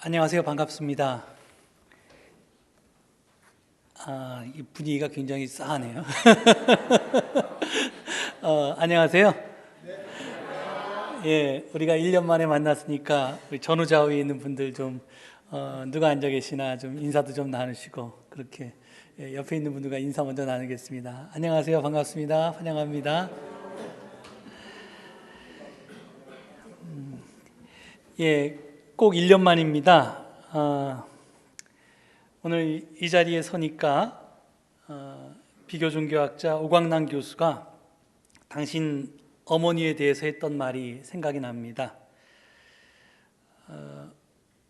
안녕하세요. 반갑습니다. 이 분위기가 굉장히 싸하네요. 안녕하세요. 예, 우리가 1년 만에 만났으니까 우리 전후좌우에 있는 분들 좀 누가 앉아 계시나 좀 인사도 좀 나누시고 그렇게 옆에 있는 분들과 인사 먼저 나누겠습니다. 안녕하세요. 반갑습니다. 환영합니다. 예, 꼭 1년 만입니다. 오늘 이 자리에 서니까 비교종교학자 오광남 교수가 당신 어머니에 대해서 했던 말이 생각이 납니다.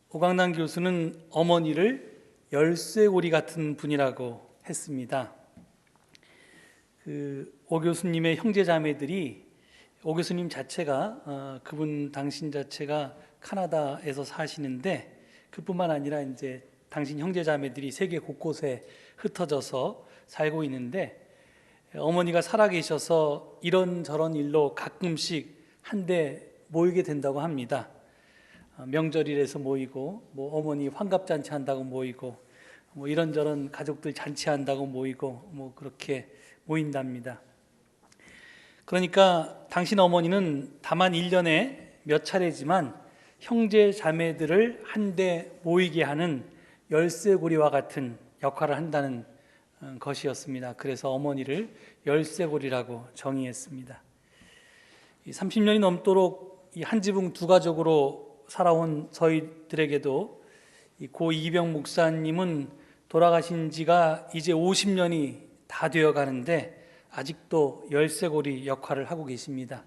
오광남 교수는 어머니를 열쇠고리 같은 분이라고 했습니다. 오 교수님의 형제자매들이 오 교수님 자체가 그분 당신 자체가 카나다에서 사시는데 그뿐만 아니라 이제 당신 형제자매들이 세계 곳곳에 흩어져서 살고 있는데 어머니가 살아계셔서 이런저런 일로 가끔씩 한데 모이게 된다고 합니다. 명절이라서 모이고 뭐 어머니 환갑잔치 한다고 모이고 뭐 이런저런 가족들 잔치한다고 모이고 뭐 그렇게 모인답니다. 그러니까 당신 어머니는 다만 1년에 몇 차례지만 형제 자매들을 한데 모이게 하는 열쇠고리와 같은 역할을 한다는 것이었습니다. 그래서 어머니를 열쇠고리라고 정의했습니다. 30년이 넘도록 이 한 지붕 두 가족으로 살아온 저희들에게도 고 이기병 목사님은 돌아가신 지가 이제 50년이 다 되어 가는데 아직도 열쇠고리 역할을 하고 계십니다.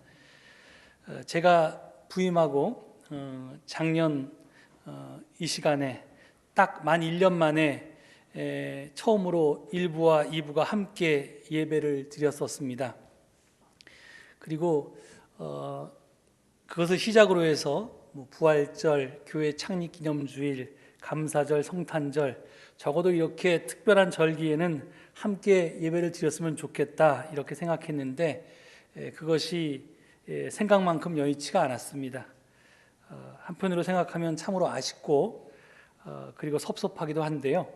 제가 부임하고 작년 이 시간에 딱 만 1년 만에 처음으로 1부와 2부가 함께 예배를 드렸었습니다. 그리고 그것을 시작으로 해서 부활절, 교회 창립기념주일, 감사절, 성탄절 적어도 이렇게 특별한 절기에는 함께 예배를 드렸으면 좋겠다 이렇게 생각했는데 그것이 생각만큼 여의치가 않았습니다. 한편으로 생각하면 참으로 아쉽고 그리고 섭섭하기도 한데요.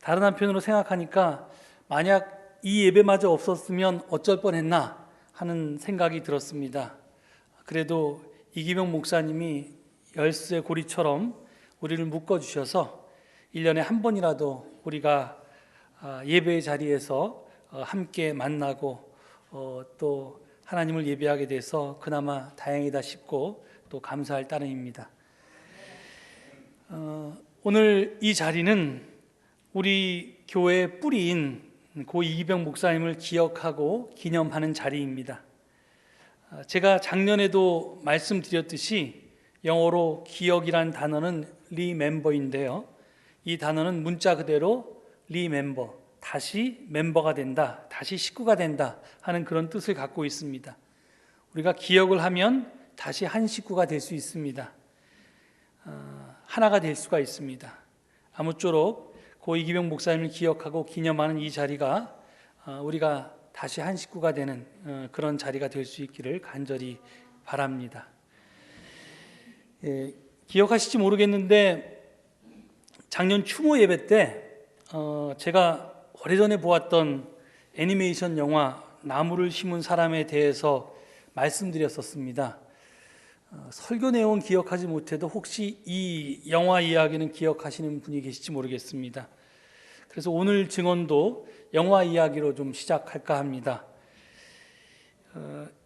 다른 한편으로 생각하니까 만약 이 예배마저 없었으면 어쩔 뻔했나 하는 생각이 들었습니다. 그래도 이기병 목사님이 열쇠고리처럼 우리를 묶어주셔서 1년에 한 번이라도 우리가 예배의 자리에서 함께 만나고 또 하나님을 예배하게 돼서 그나마 다행이다 싶고 또 감사할 따름입니다. 오늘 이 자리는 우리 교회의 뿌리인 고 이기병 목사님을 기억하고 기념하는 자리입니다. 제가 작년에도 말씀드렸듯이 영어로 기억이란 단어는 리멤버인데요. 이 단어는 문자 그대로 리멤버, 다시 멤버가 된다, 다시 식구가 된다 하는 그런 뜻을 갖고 있습니다. 우리가 기억을 하면 다시 한 식구가 될 수 있습니다. 하나가 될 수가 있습니다. 아무쪼록 고 이기병 목사님을 기억하고 기념하는 이 자리가 우리가 다시 한 식구가 되는 그런 자리가 될 수 있기를 간절히 바랍니다. 기억하실지 모르겠는데 작년 추모 예배 때 제가 오래전에 보았던 애니메이션 영화 나무를 심은 사람에 대해서 말씀드렸었습니다. 설교 내용은 기억하지 못해도 혹시 이 영화 이야기는 기억하시는 분이 계실지 모르겠습니다. 그래서 오늘 증언도 영화 이야기로 좀 시작할까 합니다.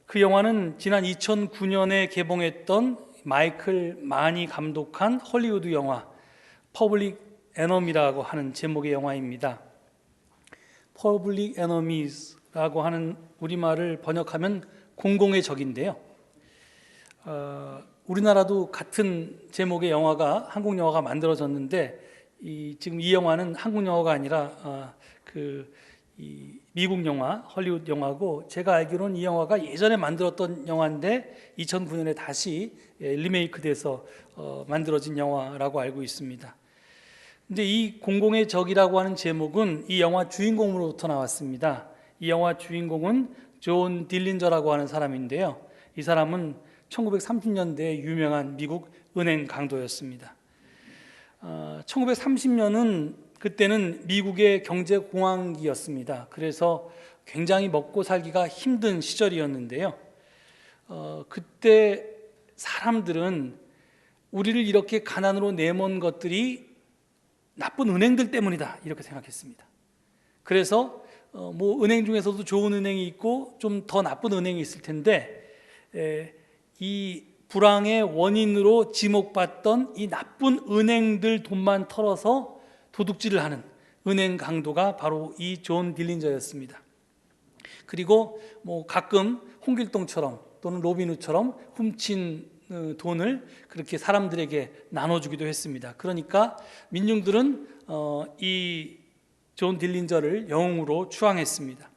그 영화는 지난 2009년에 개봉했던 마이클 마니 감독한 헐리우드 영화 퍼블릭 에너미라고 하는 제목의 영화입니다. 퍼블릭 에너미라고 하는 우리말을 번역하면 공공의 적인데요. 우리나라도 같은 제목의 영화가 한국 영화가 만들어졌는데 지금 이 영화는 한국 영화가 아니라 미국 영화, 헐리우드 영화고 제가 알기로는 이 영화가 예전에 만들었던 영화인데 2009년에 다시 리메이크돼서 만들어진 영화라고 알고 있습니다. 근데 이 공공의 적이라고 하는 제목은 이 영화 주인공으로부터 나왔습니다. 이 영화 주인공은 존 딜린저라고 하는 사람인데요. 이 사람은 1930년대에 유명한 미국 은행 강도였습니다. 1930년은 그때는 미국의 경제 공황기였습니다. 그래서 굉장히 먹고 살기가 힘든 시절이었는데요. 그때 사람들은 우리를 이렇게 가난으로 내몬 것들이 나쁜 은행들 때문이다 이렇게 생각했습니다. 그래서 뭐 은행 중에서도 좋은 은행이 있고 좀 더 나쁜 은행이 있을 텐데 이 불황의 원인으로 지목받던 이 나쁜 은행들 돈만 털어서 도둑질을 하는 은행 강도가 바로 이 존 딜린저였습니다. 그리고 뭐 가끔 홍길동처럼 또는 로빈후드처럼 훔친 돈을 그렇게 사람들에게 나눠주기도 했습니다. 그러니까 민중들은 이 존 딜린저를 영웅으로 추앙했습니다.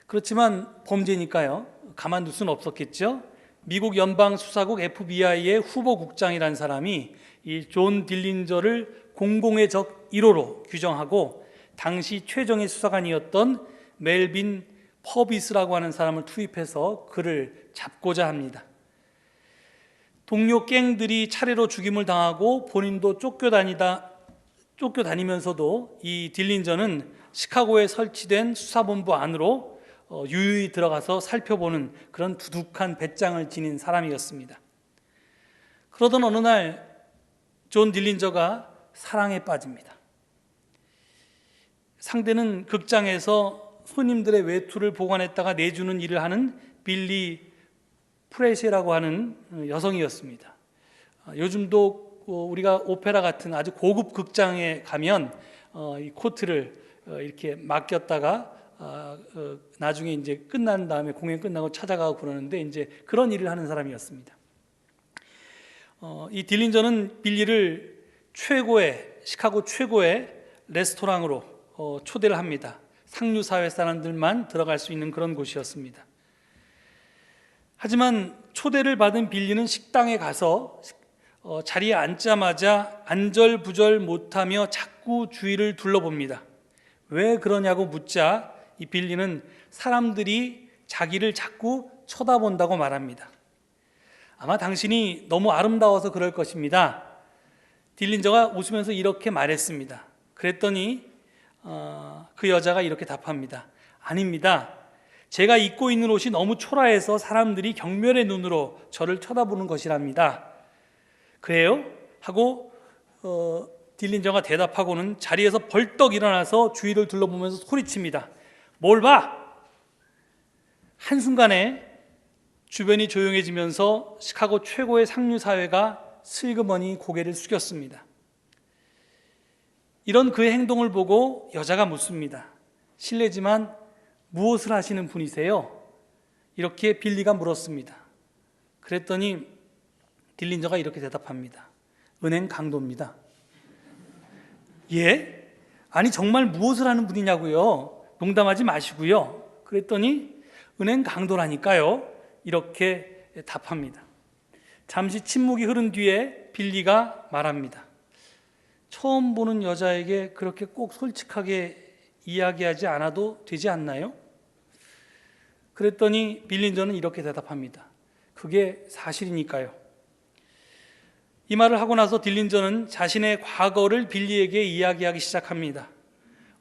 그렇지만 범죄니까요, 가만둘 수는 없었겠죠. 미국 연방수사국 FBI의 후보국장이라는 사람이 이 존 딜린저를 공공의 적 1호로 규정하고 당시 최정예 수사관이었던 멜빈 퍼비스라고 하는 사람을 투입해서 그를 잡고자 합니다. 동료 갱들이 차례로 죽임을 당하고 본인도 쫓겨다니면서도 이 딜린저는 시카고에 설치된 수사본부 안으로 유유히 들어가서 살펴보는 그런 두둑한 배짱을 지닌 사람이었습니다. 그러던 어느 날 존 딜린저가 사랑에 빠집니다. 상대는 극장에서 손님들의 외투를 보관했다가 내주는 일을 하는 빌리 프레시라고 하는 여성이었습니다. 요즘도 우리가 오페라 같은 아주 고급 극장에 가면 이 코트를 이렇게 맡겼다가 나중에 이제 끝난 다음에 공연 끝나고 찾아가고 그러는데 이제 그런 일을 하는 사람이었습니다. 이 딜린저는 빌리를 시카고 최고의 레스토랑으로 초대를 합니다. 상류사회 사람들만 들어갈 수 있는 그런 곳이었습니다. 하지만 초대를 받은 빌리는 식당에 가서 자리에 앉자마자 안절부절 못하며 자꾸 주위를 둘러봅니다. 왜 그러냐고 묻자 이 빌리는 사람들이 자기를 자꾸 쳐다본다고 말합니다. 아마 당신이 너무 아름다워서 그럴 것입니다. 딜린저가 웃으면서 이렇게 말했습니다. 그랬더니 그 여자가 이렇게 답합니다. 아닙니다. 제가 입고 있는 옷이 너무 초라해서 사람들이 경멸의 눈으로 저를 쳐다보는 것이랍니다. 그래요? 하고 딜린저가 대답하고는 자리에서 벌떡 일어나서 주위를 둘러보면서 소리칩니다. 뭘 봐? 한순간에 주변이 조용해지면서 시카고 최고의 상류사회가 슬그머니 고개를 숙였습니다. 이런 그의 행동을 보고 여자가 묻습니다. 실례지만 무엇을 하시는 분이세요? 이렇게 빌리가 물었습니다. 그랬더니 딜린저가 이렇게 대답합니다. 은행 강도입니다. 예? 아니 정말 무엇을 하는 분이냐고요? 농담하지 마시고요. 그랬더니 은행 강도라니까요. 이렇게 답합니다. 잠시 침묵이 흐른 뒤에 빌리가 말합니다. 처음 보는 여자에게 그렇게 꼭 솔직하게 이야기하지 않아도 되지 않나요? 그랬더니 딜린저는 이렇게 대답합니다. 그게 사실이니까요. 이 말을 하고 나서 딜린저는 자신의 과거를 빌리에게 이야기하기 시작합니다.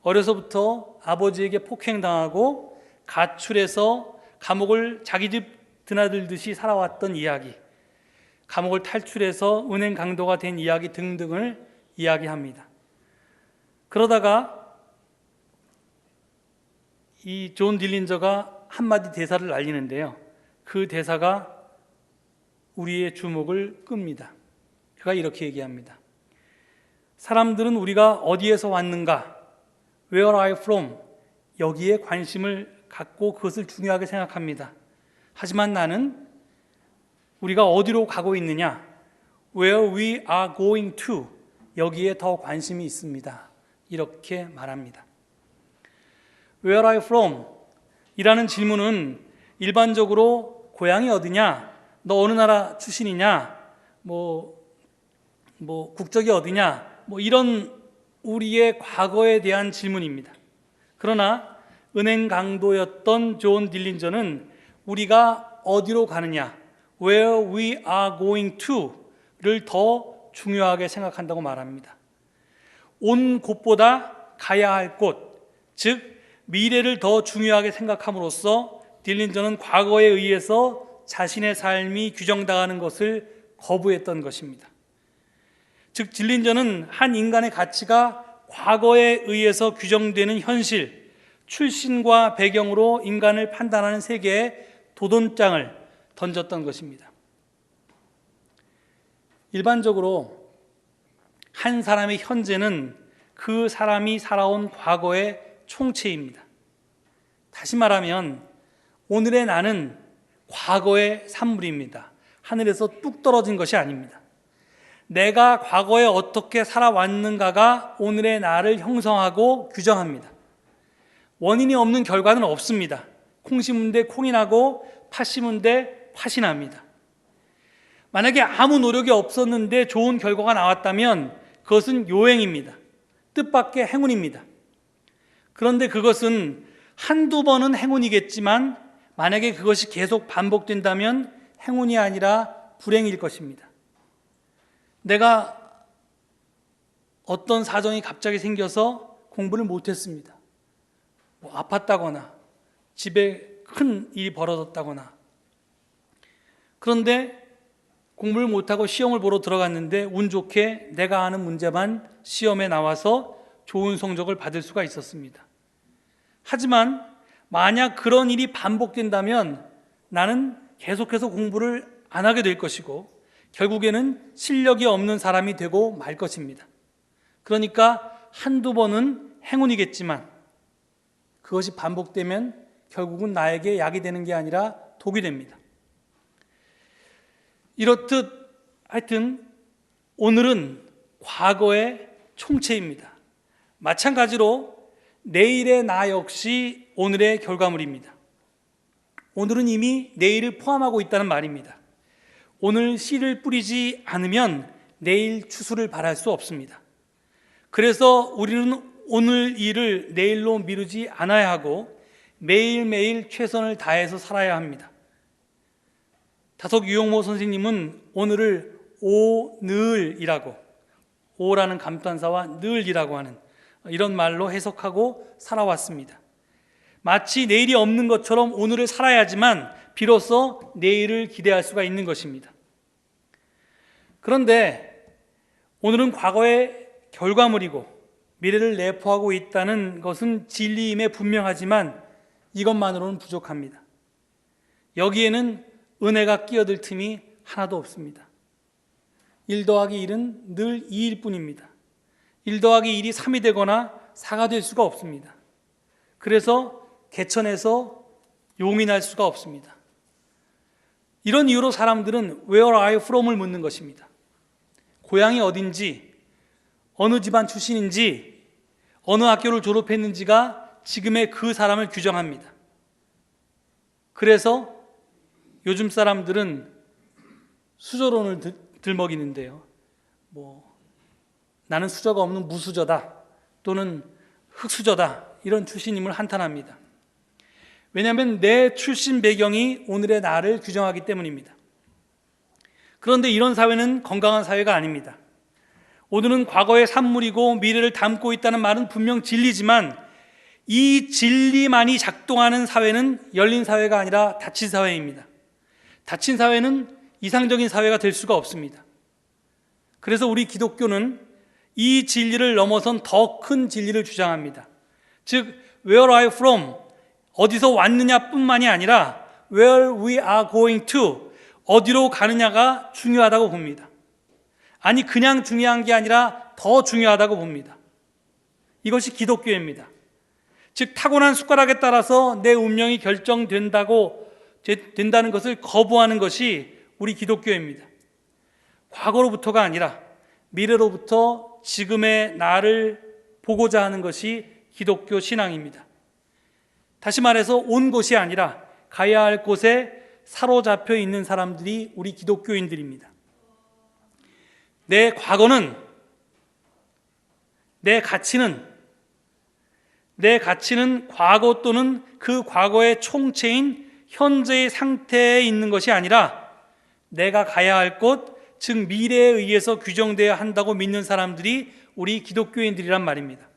어려서부터 아버지에게 폭행당하고 가출해서 감옥을 자기 집 드나들듯이 살아왔던 이야기, 감옥을 탈출해서 은행 강도가 된 이야기 등등을 이야기합니다. 그러다가 이 존 딜린저가 한마디 대사를 날리는데요. 그 대사가 우리의 주목을 끕니다. 그가 이렇게 얘기합니다. 사람들은 우리가 어디에서 왔는가, Where are I from? 여기에 관심을 갖고 그것을 중요하게 생각합니다. 하지만 나는 우리가 어디로 가고 있느냐, Where we are going to, 여기에 더 관심이 있습니다. 이렇게 말합니다. Where are you from? 이라는 질문은 일반적으로 고향이 어디냐, 너 어느 나라 출신이냐, 뭐 국적이 어디냐, 이런 우리의 과거에 대한 질문입니다. 그러나 은행 강도였던 존 딜린저는 우리가 어디로 가느냐, Where we are going to를 더 중요하게 생각한다고 말합니다. 온 곳보다 가야 할 곳, 즉 미래를 더 중요하게 생각함으로써 딜린저는 과거에 의해서 자신의 삶이 규정당하는 것을 거부했던 것입니다. 즉 딜린저는 한 인간의 가치가 과거에 의해서 규정되는 현실, 출신과 배경으로 인간을 판단하는 세계에 도돈장을 던졌던 것입니다. 일반적으로 한 사람의 현재는 그 사람이 살아온 과거의 총체입니다. 다시 말하면 오늘의 나는 과거의 산물입니다. 하늘에서 뚝 떨어진 것이 아닙니다. 내가 과거에 어떻게 살아왔는가가 오늘의 나를 형성하고 규정합니다. 원인이 없는 결과는 없습니다. 콩 심은 데 콩이 나고 팥 심은 데 팥이 납니다. 만약에 아무 노력이 없었는데 좋은 결과가 나왔다면 그것은 요행입니다. 뜻밖의 행운입니다. 그런데 그것은 한두 번은 행운이겠지만 만약에 그것이 계속 반복된다면 행운이 아니라 불행일 것입니다. 내가 어떤 사정이 갑자기 생겨서 공부를 못했습니다. 아팠다거나 집에 큰 일이 벌어졌다거나, 그런데 공부를 못하고 시험을 보러 들어갔는데 운 좋게 내가 아는 문제만 시험에 나와서 좋은 성적을 받을 수가 있었습니다. 하지만 만약 그런 일이 반복된다면 나는 계속해서 공부를 안 하게 될 것이고 결국에는 실력이 없는 사람이 되고 말 것입니다. 그러니까 한두 번은 행운이겠지만 그것이 반복되면 결국은 나에게 약이 되는 게 아니라 독이 됩니다. 이렇듯 하여튼 오늘은 과거의 총체입니다. 마찬가지로 내일의 나 역시 오늘의 결과물입니다. 오늘은 이미 내일을 포함하고 있다는 말입니다. 오늘 씨를 뿌리지 않으면 내일 추수를 바랄 수 없습니다. 그래서 우리는 오늘 일을 내일로 미루지 않아야 하고 매일매일 최선을 다해서 살아야 합니다. 다속 유용모 선생님은 오늘을 오늘이라고, 오라는 감탄사와 늘이라고 하는 이런 말로 해석하고 살아왔습니다. 마치 내일이 없는 것처럼 오늘을 살아야지만 비로소 내일을 기대할 수가 있는 것입니다. 그런데 오늘은 과거의 결과물이고 미래를 내포하고 있다는 것은 진리임에 분명하지만 이것만으로는 부족합니다. 여기에는 은혜가 끼어들 틈이 하나도 없습니다. 1 더하기 1은 늘 2일 뿐입니다. 1 더하기 1이 3이 되거나 4가 될 수가 없습니다. 그래서 개천에서 용이 날 수가 없습니다. 이런 이유로 사람들은 Where are you from을 묻는 것입니다. 고향이 어딘지, 어느 집안 출신인지, 어느 학교를 졸업했는지가 지금의 그 사람을 규정합니다. 그래서 요즘 사람들은 수저론을 들먹이는데요. 나는 수저가 없는 무수저다 또는 흙수저다 이런 출신임을 한탄합니다. 왜냐하면 내 출신 배경이 오늘의 나를 규정하기 때문입니다. 그런데 이런 사회는 건강한 사회가 아닙니다. 오늘은 과거의 산물이고 미래를 담고 있다는 말은 분명 진리지만 이 진리만이 작동하는 사회는 열린 사회가 아니라 닫힌 사회입니다. 닫힌 사회는 이상적인 사회가 될 수가 없습니다. 그래서 우리 기독교는 이 진리를 넘어선 더 큰 진리를 주장합니다. 즉 Where are you from? 어디서 왔느냐 뿐만이 아니라 Where we are going to? 어디로 가느냐가 중요하다고 봅니다. 아니 그냥 중요한 게 아니라 더 중요하다고 봅니다. 이것이 기독교입니다. 즉 타고난 숟가락에 따라서 내 운명이 결정된다는 것을 거부하는 것이 우리 기독교입니다. 과거로부터가 아니라 미래로부터 지금의 나를 보고자 하는 것이 기독교 신앙입니다. 다시 말해서 온 곳이 아니라 가야 할 곳에 사로잡혀 있는 사람들이 우리 기독교인들입니다. 내 과거는, 내 가치는 과거 또는 그 과거의 총체인 현재의 상태에 있는 것이 아니라 내가 가야 할 곳, 즉 미래에 의해서 규정되어야 한다고 믿는 사람들이 우리 기독교인들이란 말입니다.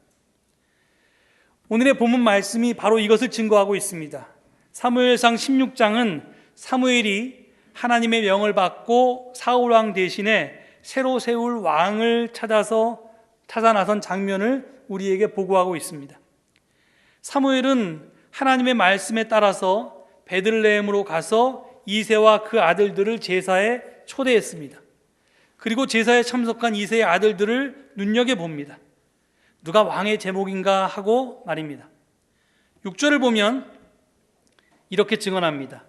오늘의 본문 말씀이 바로 이것을 증거하고 있습니다. 사무엘상 16장은 사무엘이 하나님의 명을 받고 사울왕 대신에 새로 세울 왕을 찾아 나선 장면을 우리에게 보고하고 있습니다. 사무엘은 하나님의 말씀에 따라서 베들레헴으로 가서 이새와 그 아들들을 제사에 초대했습니다. 그리고 제사에 참석한 이새의 아들들을 눈여겨봅니다. 누가 왕의 제목인가 하고 말입니다. 6절을 보면 이렇게 증언합니다.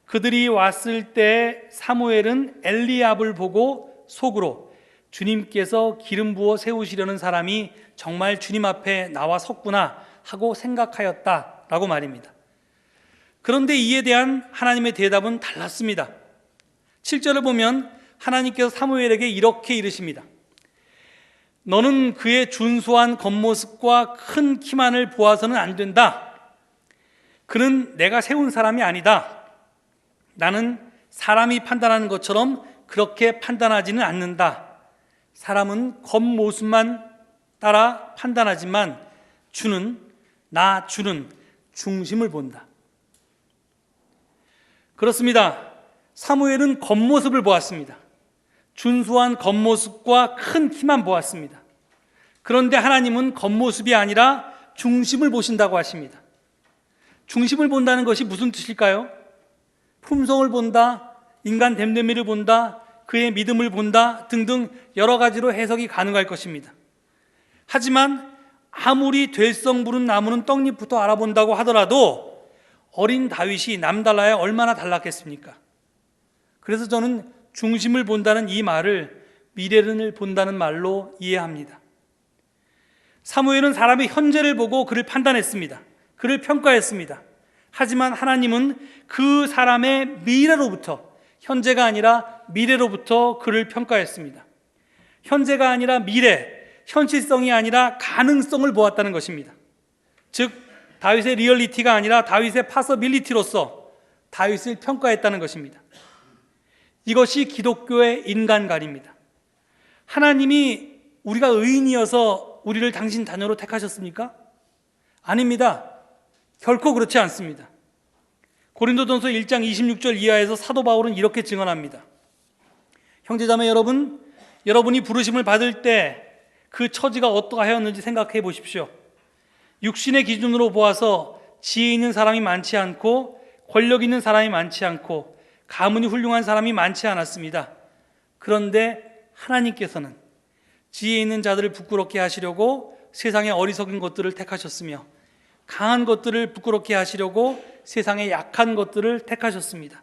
그들이 왔을 때 사무엘은 엘리압을 보고 속으로 주님께서 기름 부어 세우시려는 사람이 정말 주님 앞에 나와 섰구나 하고 생각하였다라고 말입니다. 그런데 이에 대한 하나님의 대답은 달랐습니다. 7절을 보면 하나님께서 사무엘에게 이렇게 이르십니다. 너는 그의 준수한 겉모습과 큰 키만을 보아서는 안 된다. 그는 내가 세운 사람이 아니다. 나는 사람이 판단하는 것처럼 그렇게 판단하지는 않는다. 사람은 겉모습만 따라 판단하지만 주는 중심을 본다. 그렇습니다. 사무엘은 겉모습을 보았습니다. 준수한 겉모습과 큰 키만 보았습니다. 그런데 하나님은 겉모습이 아니라 중심을 보신다고 하십니다. 중심을 본다는 것이 무슨 뜻일까요? 품성을 본다, 인간 됨됨이를 본다, 그의 믿음을 본다 등등 여러 가지로 해석이 가능할 것입니다. 하지만 아무리 될성 부른 나무는 떡잎부터 알아본다고 하더라도 어린 다윗이 남달라야 얼마나 달랐겠습니까? 그래서 저는 중심을 본다는 이 말을 미래를 본다는 말로 이해합니다. 사무엘은 사람의 현재를 보고 그를 판단했습니다. 그를 평가했습니다. 하지만 하나님은 그 사람의 미래로부터, 현재가 아니라 미래로부터 그를 평가했습니다. 현재가 아니라 미래, 현실성이 아니라 가능성을 보았다는 것입니다. 즉 다윗의 리얼리티가 아니라 다윗의 파서빌리티로서 다윗을 평가했다는 것입니다. 이것이 기독교의 인간관입니다. 하나님이 우리가 의인이어서 우리를 당신 자녀로 택하셨습니까? 아닙니다. 결코 그렇지 않습니다. 고린도전서 1장 26절 이하에서 사도 바울은 이렇게 증언합니다. 형제자매 여러분, 여러분이 부르심을 받을 때 그 처지가 어떠하였는지 생각해 보십시오. 육신의 기준으로 보아서 지혜 있는 사람이 많지 않고 권력 있는 사람이 많지 않고 가문이 훌륭한 사람이 많지 않았습니다. 그런데 하나님께서는 지혜 있는 자들을 부끄럽게 하시려고 세상의 어리석은 것들을 택하셨으며 강한 것들을 부끄럽게 하시려고 세상의 약한 것들을 택하셨습니다.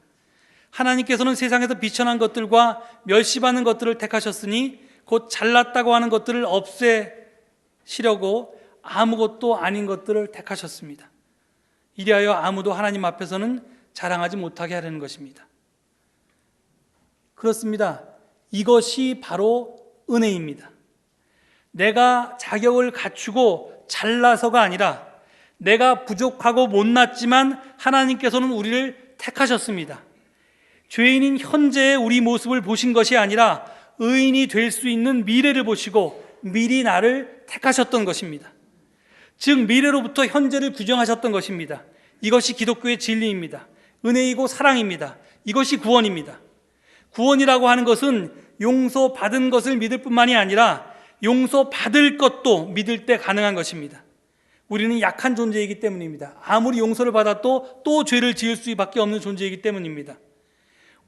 하나님께서는 세상에서 비천한 것들과 멸시받는 것들을 택하셨으니 곧 잘났다고 하는 것들을 없애시려고 아무것도 아닌 것들을 택하셨습니다. 이리하여 아무도 하나님 앞에서는 자랑하지 못하게 하려는 것입니다. 그렇습니다. 이것이 바로 은혜입니다. 내가 자격을 갖추고 잘나서가 아니라 내가 부족하고 못났지만 하나님께서는 우리를 택하셨습니다. 죄인인 현재의 우리 모습을 보신 것이 아니라 의인이 될 수 있는 미래를 보시고 미리 나를 택하셨던 것입니다. 즉 미래로부터 현재를 규정하셨던 것입니다. 이것이 기독교의 진리입니다. 은혜이고 사랑입니다. 이것이 구원입니다. 구원이라고 하는 것은 용서받은 것을 믿을 뿐만이 아니라 용서받을 것도 믿을 때 가능한 것입니다. 우리는 약한 존재이기 때문입니다. 아무리 용서를 받아도 또 죄를 지을 수밖에 없는 존재이기 때문입니다.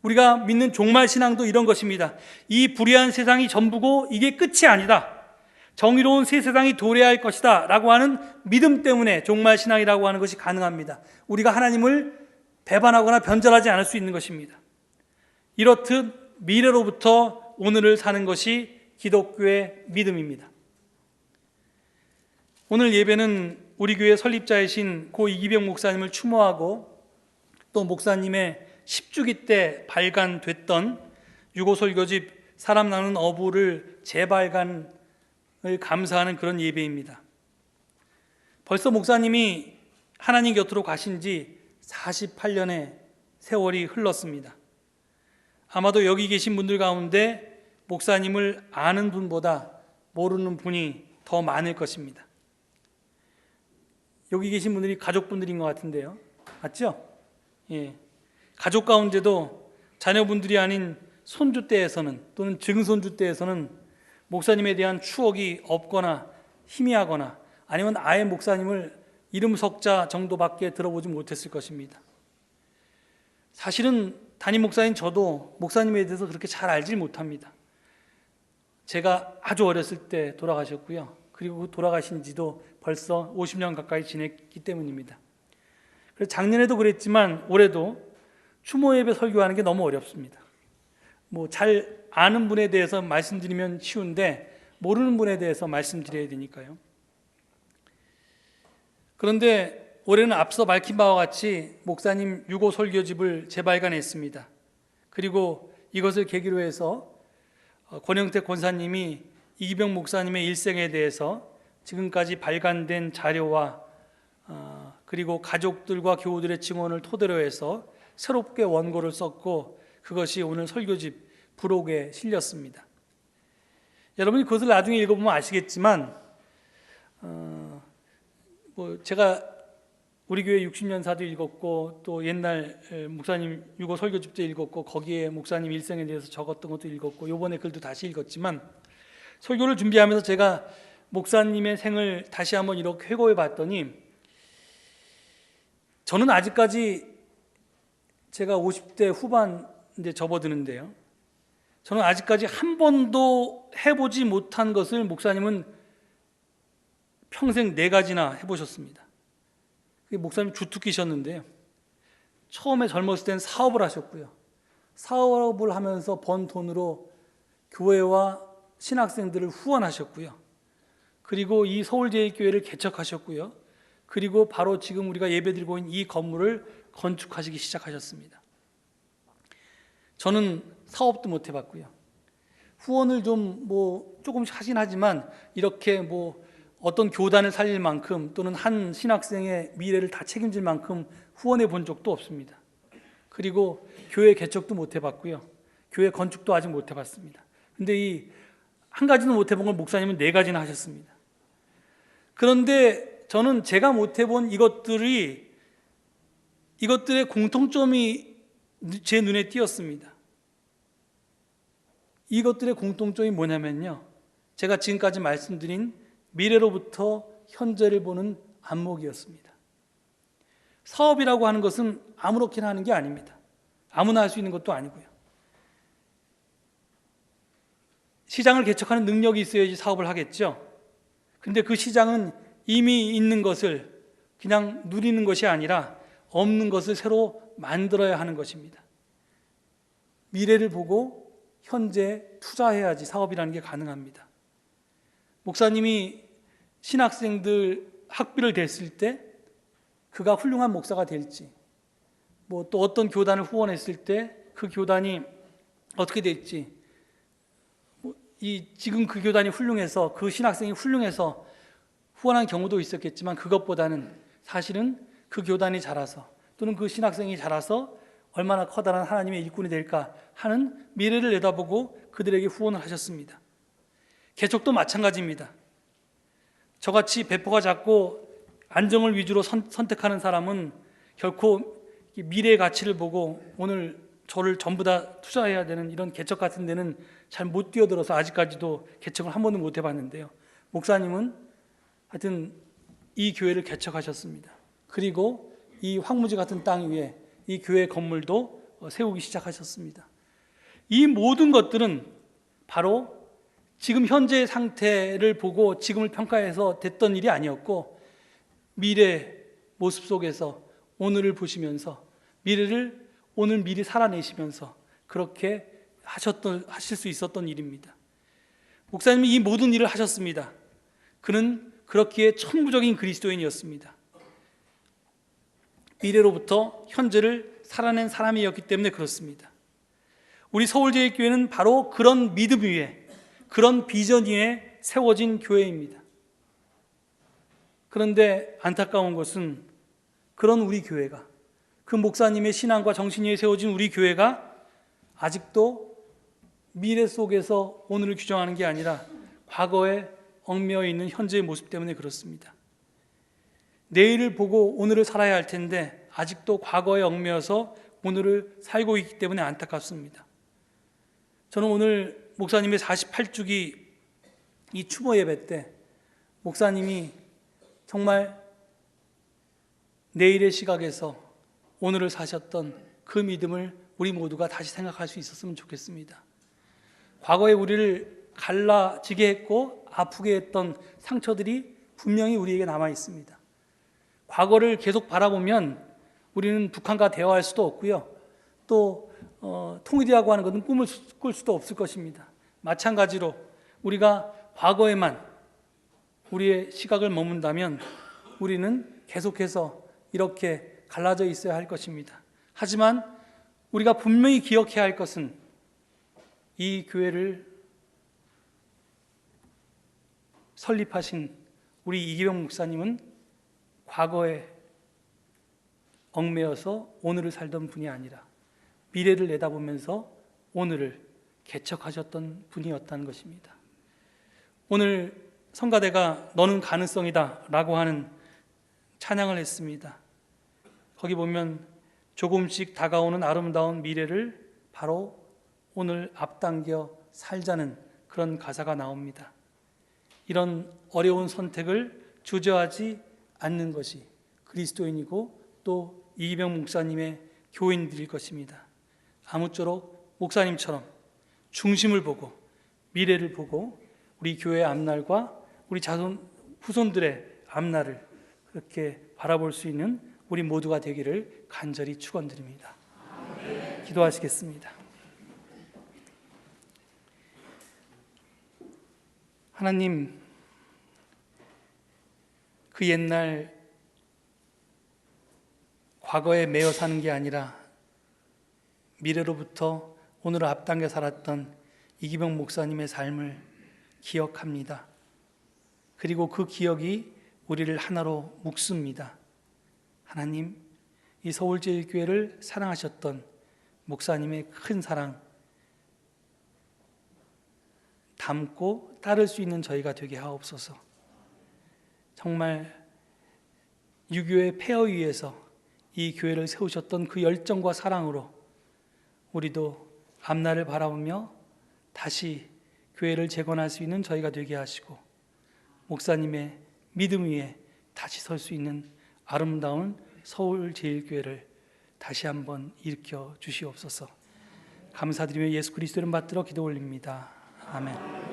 우리가 믿는 종말 신앙도 이런 것입니다. 이 불의한 세상이 전부고 이게 끝이 아니다. 정의로운 새 세상이 도래할 것이다 라고 하는 믿음 때문에 종말 신앙이라고 하는 것이 가능합니다. 우리가 하나님을 배반하거나 변절하지 않을 수 있는 것입니다. 이렇듯 미래로부터 오늘을 사는 것이 기독교의 믿음입니다. 오늘 예배는 우리 교회 설립자이신 고 이기병 목사님을 추모하고 또 목사님의 10주기 때 발간됐던 유고 설교집 사람 나누는 어부를 재발간을 감사하는 그런 예배입니다. 벌써 목사님이 하나님 곁으로 가신 지 48년의 세월이 흘렀습니다. 아마도 여기 계신 분들 가운데 목사님을 아는 분보다 모르는 분이 더 많을 것입니다. 여기 계신 분들이 가족분들인 것 같은데요. 맞죠? 예. 가족 가운데도 자녀분들이 아닌 손주 때에서는 또는 증손주 때에서는 목사님에 대한 추억이 없거나 희미하거나 아니면 아예 목사님을 이름 석자 정도밖에 들어보지 못했을 것입니다. 사실은 담임 목사인 저도 목사님에 대해서 그렇게 잘 알지 못합니다. 제가 아주 어렸을 때 돌아가셨고요. 그리고 돌아가신 지도 벌써 50년 가까이 지냈기 때문입니다. 그래서 작년에도 그랬지만 올해도 추모 예배 설교하는 게 너무 어렵습니다. 잘 아는 분에 대해서 말씀드리면 쉬운데 모르는 분에 대해서 말씀드려야 되니까요. 그런데 올해는 앞서 밝힌 바와 같이 목사님 유고 설교집을 재발간했습니다. 그리고 이것을 계기로 해서 권영택 권사님이 이기병 목사님의 일생에 대해서 지금까지 발간된 자료와 그리고 가족들과 교우들의 증언을 토대로 해서 새롭게 원고를 썼고 그것이 오늘 설교집 부록에 실렸습니다. 여러분이 그것을 나중에 읽어보면 아시겠지만 제가 우리 교회 60년사도 읽었고 또 옛날 목사님 유고 설교집도 읽었고 거기에 목사님 일생에 대해서 적었던 것도 읽었고 요번에 글도 다시 읽었지만 설교를 준비하면서 제가 목사님의 생을 다시 한번 이렇게 회고해 봤더니 저는 아직까지 제가 50대 후반 이제 접어드는데요. 저는 아직까지 한 번도 해보지 못한 것을 목사님은 평생 4가지나 해보셨습니다. 목사님 주특기셨는데요. 처음에 젊었을 때는 사업을 하셨고요. 사업을 하면서 번 돈으로 교회와 신학생들을 후원하셨고요. 그리고 이 서울제일교회를 개척하셨고요. 그리고 바로 지금 우리가 예배드리고 있는 이 건물을 건축하시기 시작하셨습니다. 저는 사업도 못 해봤고요. 후원을 조금씩 하긴 하지만 이렇게 어떤 교단을 살릴 만큼 또는 한 신학생의 미래를 다 책임질 만큼 후원해 본 적도 없습니다. 그리고 교회 개척도 못 해봤고요. 교회 건축도 아직 못 해봤습니다. 근데 이 한 가지는 못 해본 걸 목사님은 4가지나 하셨습니다. 그런데 저는 제가 못 해본 이것들의 공통점이 제 눈에 띄었습니다. 이것들의 공통점이 뭐냐면요. 제가 지금까지 말씀드린 미래로부터 현재를 보는 안목이었습니다. 사업이라고 하는 것은 아무렇게나 하는 게 아닙니다. 아무나 할 수 있는 것도 아니고요. 시장을 개척하는 능력이 있어야지 사업을 하겠죠. 근데 그 시장은 이미 있는 것을 그냥 누리는 것이 아니라 없는 것을 새로 만들어야 하는 것입니다. 미래를 보고 현재 투자해야지 사업이라는 게 가능합니다. 목사님이 신학생들 학비를 댔을 때 그가 훌륭한 목사가 될지 또 어떤 교단을 후원했을 때 그 교단이 어떻게 될지 지금 그 교단이 훌륭해서 그 신학생이 훌륭해서 후원한 경우도 있었겠지만 그것보다는 사실은 그 교단이 자라서 또는 그 신학생이 자라서 얼마나 커다란 하나님의 일꾼이 될까 하는 미래를 내다보고 그들에게 후원을 하셨습니다. 개척도 마찬가지입니다. 저같이 배포가 작고 안정을 위주로 선택하는 사람은 결코 미래의 가치를 보고 오늘 저를 전부 다 투자해야 되는 이런 개척 같은 데는 잘 못 뛰어들어서 아직까지도 개척을 한 번도 못 해봤는데요. 목사님은 하여튼 이 교회를 개척하셨습니다. 그리고 이 황무지 같은 땅 위에 이 교회 건물도 세우기 시작하셨습니다. 이 모든 것들은 바로 지금 현재의 상태를 보고 지금을 평가해서 됐던 일이 아니었고 미래 모습 속에서 오늘을 보시면서 미래를 오늘 미리 살아내시면서 그렇게 하실 수 있었던 일입니다. 목사님이 이 모든 일을 하셨습니다. 그는 그렇기에 천부적인 그리스도인이었습니다. 미래로부터 현재를 살아낸 사람이었기 때문에 그렇습니다. 우리 서울제일교회는 바로 그런 믿음 위에 그런 비전 위에 세워진 교회입니다. 그런데 안타까운 것은 그런 우리 교회가 그 목사님의 신앙과 정신 위에 세워진 우리 교회가 아직도 미래 속에서 오늘을 규정하는 게 아니라 과거에 얽매여 있는 현재의 모습 때문에 그렇습니다. 내일을 보고 오늘을 살아야 할 텐데 아직도 과거에 얽매여서 오늘을 살고 있기 때문에 안타깝습니다. 저는 오늘 목사님의 48주기 이 추모 예배 때 목사님이 정말 내일의 시각에서 오늘을 사셨던 그 믿음을 우리 모두가 다시 생각할 수 있었으면 좋겠습니다. 과거에 우리를 갈라지게 했고 아프게 했던 상처들이 분명히 우리에게 남아 있습니다. 과거를 계속 바라보면 우리는 북한과 대화할 수도 없고요. 또 통일이라고 하는 것은 꿈을 꿀 수도 없을 것입니다. 마찬가지로 우리가 과거에만 우리의 시각을 머문다면 우리는 계속해서 이렇게 갈라져 있어야 할 것입니다. 하지만 우리가 분명히 기억해야 할 것은 이 교회를 설립하신 우리 이기병 목사님은 과거에 얽매여서 오늘을 살던 분이 아니라 미래를 내다보면서 오늘을 개척하셨던 분이었다는 것입니다. 오늘 성가대가 너는 가능성이다 라고 하는 찬양을 했습니다. 거기 보면 조금씩 다가오는 아름다운 미래를 바로 오늘 앞당겨 살자는 그런 가사가 나옵니다. 이런 어려운 선택을 주저하지 않는 것이 그리스도인이고 또 이기병 목사님의 교인들일 것입니다. 아무쪼록 목사님처럼 중심을 보고 미래를 보고 우리 교회의 앞날과 우리 후손들의 앞날을 그렇게 바라볼 수 있는 우리 모두가 되기를 간절히 축원드립니다. 기도하시겠습니다. 하나님, 그 옛날 과거에 매여 사는 게 아니라 미래로부터 오늘을 앞당겨 살았던 이기병 목사님의 삶을 기억합니다. 그리고 그 기억이 우리를 하나로 묶습니다. 하나님, 이 서울제일교회를 사랑하셨던 목사님의 큰 사랑 담고 따를 수 있는 저희가 되게 하옵소서. 정말 유교의 폐허 위에서 이 교회를 세우셨던 그 열정과 사랑으로 우리도 앞날을 바라보며 다시 교회를 재건할 수 있는 저희가 되게 하시고 목사님의 믿음 위에 다시 설 수 있는 아름다운 서울제일교회를 다시 한번 일으켜 주시옵소서. 감사드리며 예수 그리스도를 받들어 기도 올립니다. 아멘.